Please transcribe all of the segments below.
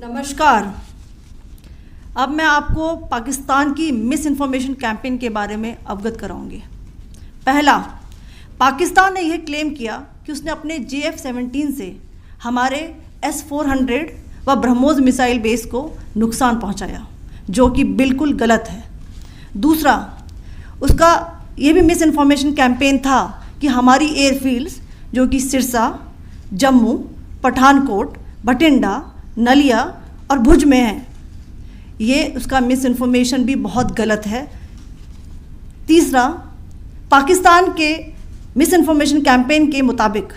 नमस्कार। अब मैं आपको पाकिस्तान की मिस इन्फॉर्मेशन कैंपेन के बारे में अवगत कराऊंगी। पहला, पाकिस्तान ने यह क्लेम किया कि उसने अपने JF-17 से हमारे S-400 व ब्रह्मोस मिसाइल बेस को नुकसान पहुंचाया, जो कि बिल्कुल गलत है। दूसरा, उसका ये भी मिस इन्फॉर्मेशन कैंपेन था कि हमारी एयरफील्ड्स जो कि सिरसा, जम्मू, पठानकोट, भटिंडा, नलिया और भुज में है, ये उसका मिस इन्फॉर्मेशन भी बहुत गलत है। तीसरा, पाकिस्तान के मिस इन्फॉर्मेशन कैंपेन के मुताबिक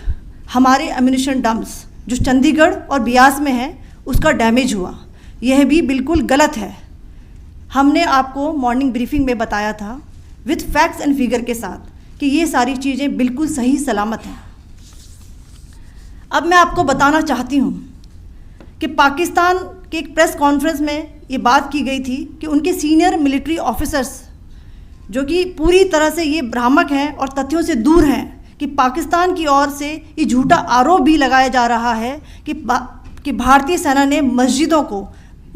हमारे एम्यूनिशन डम्प्स जो चंडीगढ़ और बियास में है उसका डैमेज हुआ, यह भी बिल्कुल गलत है। हमने आपको मॉर्निंग ब्रीफिंग में बताया था विथ फैक्ट्स एंड फिगर के साथ कि ये सारी चीज़ें बिल्कुल सही सलामत हैं। अब मैं आपको बताना चाहती हूँ कि पाकिस्तान के एक प्रेस कॉन्फ्रेंस में ये बात की गई थी कि उनके सीनियर मिलिट्री ऑफिसर्स जो कि पूरी तरह से ये भ्रामक हैं और तथ्यों से दूर हैं कि पाकिस्तान की ओर से ये झूठा आरोप भी लगाया जा रहा है कि भारतीय सेना ने मस्जिदों को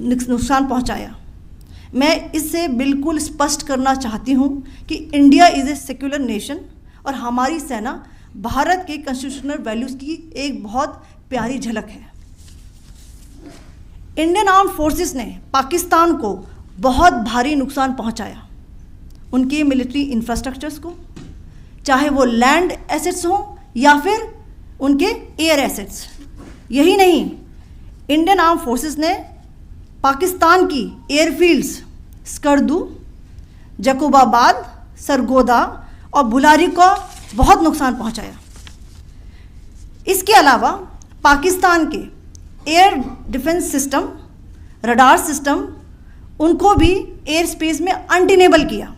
नुकसान पहुंचाया। मैं इससे बिल्कुल स्पष्ट करना चाहती हूं कि India is a secular nation और हमारी सेना भारत के कॉन्स्टिट्यूशनल वैल्यूज़ की एक बहुत प्यारी झलक है। इंडियन आर्म्ड फोर्सेस ने पाकिस्तान को बहुत भारी नुकसान पहुंचाया, उनके मिलिट्री इंफ्रास्ट्रक्चर्स को, चाहे वो लैंड एसेट्स हों या फिर उनके एयर एसेट्स। यही नहीं, इंडियन आर्म्ड फोर्सेस ने पाकिस्तान की एयरफील्ड्स स्कर्दू, जकोबाबाद, सरगोदा और बुलारी को बहुत नुकसान पहुंचाया। इसके अलावा पाकिस्तान के air defence system, radar system, उनको भी एयर स्पेस में अनटेनेबल किया।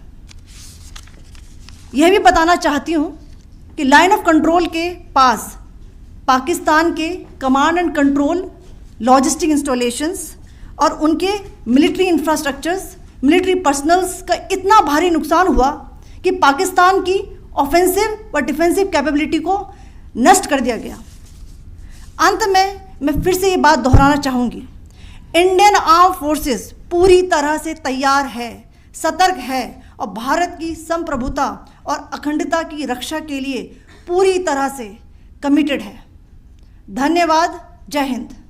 यह भी बताना चाहती हूँ कि लाइन ऑफ कंट्रोल के पास पाकिस्तान के command and control logistic installations और उनके मिलिट्री इंफ्रास्ट्रक्चर्स, मिलिट्री पर्सनल्स का इतना भारी नुकसान हुआ कि पाकिस्तान की ऑफेंसिव व डिफेंसिव कैपेबिलिटी को नष्ट कर दिया गया। अंत में मैं फिर से ये बात दोहराना चाहूँगी, इंडियन आर्म फोर्सेस पूरी तरह से तैयार है, सतर्क है और भारत की संप्रभुता और अखंडता की रक्षा के लिए पूरी तरह से कमिटेड है। धन्यवाद। जय हिंद।